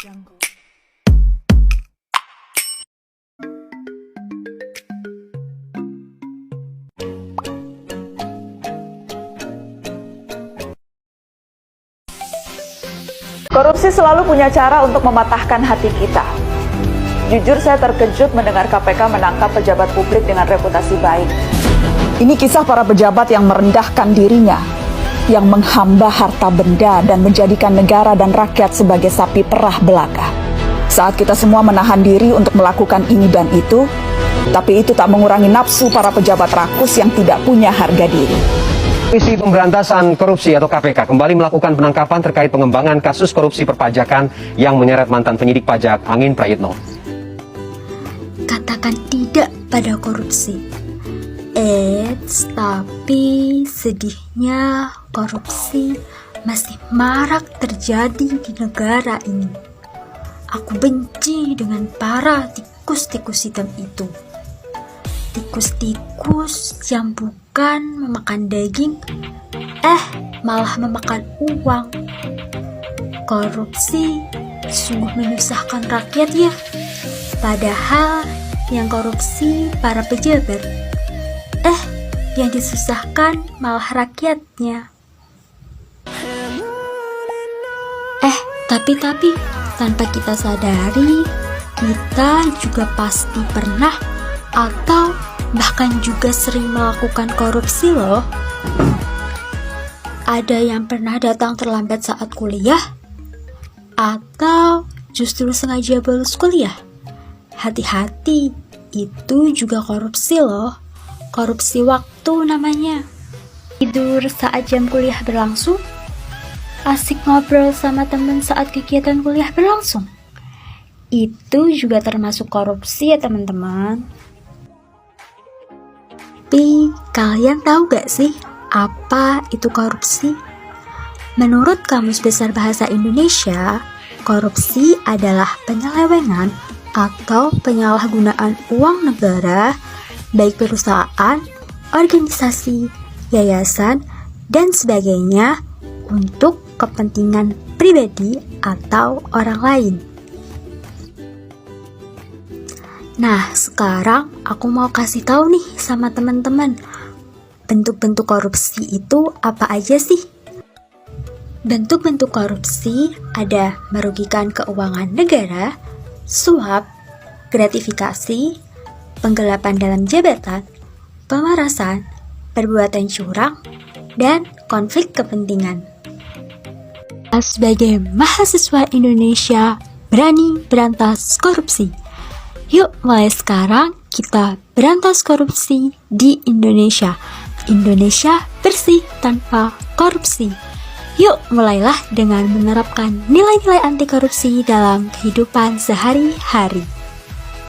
Jungle. Korupsi selalu punya cara untuk mematahkan hati kita. Jujur saya terkejut mendengar KPK menangkap pejabat publik dengan reputasi baik. Ini kisah para pejabat yang merendahkan dirinya, yang menghamba harta benda dan menjadikan negara dan rakyat sebagai sapi perah belaka. Saat kita semua menahan diri untuk melakukan ini dan itu, tapi itu tak mengurangi nafsu para pejabat rakus yang tidak punya harga diri. Komisi Pemberantasan Korupsi atau KPK kembali melakukan penangkapan terkait pengembangan kasus korupsi perpajakan yang menyeret mantan penyidik pajak Angin Prayitno. Katakan tidak pada korupsi. Tapi sedihnya korupsi masih marak terjadi di negara ini. Aku benci dengan para tikus-tikus hitam itu. Tikus-tikus yang bukan memakan daging, malah memakan uang. Korupsi sungguh menyusahkan rakyat ya. Padahal yang korupsi para pejabat, yang disusahkan malah rakyatnya. Tapi tanpa kita sadari, kita juga pasti pernah atau bahkan juga sering melakukan korupsi loh. Ada yang pernah datang terlambat saat kuliah, atau justru sengaja bolos kuliah. Hati-hati, itu juga korupsi loh. Korupsi waktu namanya. Tidur saat jam kuliah berlangsung, asik ngobrol sama teman saat kegiatan kuliah berlangsung. Itu juga termasuk korupsi ya teman-teman. Tapi kalian tahu gak sih apa itu korupsi? Menurut Kamus Besar Bahasa Indonesia, korupsi adalah penyelewengan atau penyalahgunaan uang negara, baik perusahaan, organisasi, yayasan, dan sebagainya untuk kepentingan pribadi atau orang lain. Nah, sekarang aku mau kasih tahu nih sama teman-teman, bentuk-bentuk korupsi itu apa aja sih? Bentuk-bentuk korupsi ada merugikan keuangan negara, suap, gratifikasi, penggelapan dalam jabatan, pemerasan, perbuatan curang, dan konflik kepentingan. Sebagai mahasiswa Indonesia, berani berantas korupsi. Yuk mulai sekarang kita berantas korupsi di Indonesia. Indonesia bersih tanpa korupsi. Yuk mulailah dengan menerapkan nilai-nilai anti korupsi dalam kehidupan sehari-hari.